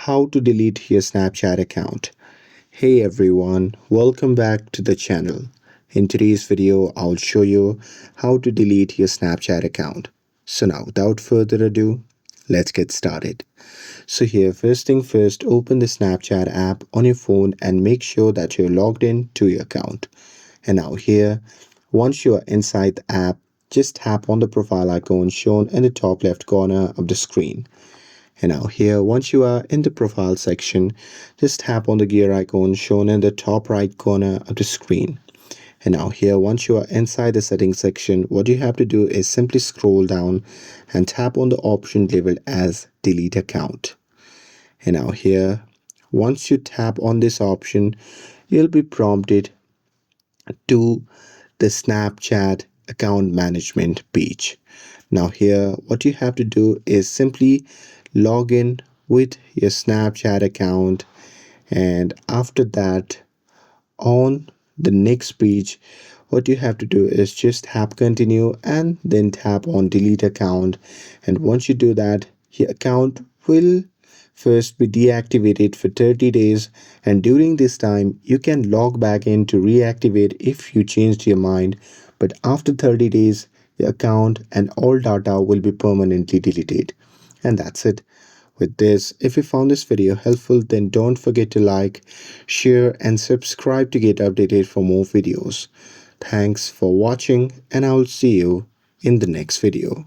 how to delete your Snapchat account. Hey everyone, welcome back to the channel. In today's video, I'll show you how to delete your Snapchat account. So now, without further ado, let's get started. So here, first thing first, open the Snapchat app on your phone and make sure that you're logged in to your account. And now here, once you're inside the app, just tap on the profile icon shown in the top left corner of the screen. And now here, once you are in the profile section, just tap on the gear icon shown in the top right corner of the screen. And now here, once you are inside the settings section, what you have to do is simply scroll down and tap on the option labeled as delete account. And now here, once you tap on this option, you'll be prompted to the Snapchat account management page. Now here, what you have to do is simply log in with your Snapchat account, and after that, on the next page, what you have to do is just tap continue and then tap on delete account. And once you do that, your account will first be deactivated for 30 days, and during this time you can log back in to reactivate if you changed your mind. But after 30 days, your account and all data will be permanently deleted. And that's it. With this, if you found this video helpful, then don't forget to like, share and subscribe to get updated for more videos. Thanks for watching, and I will see you in the next video.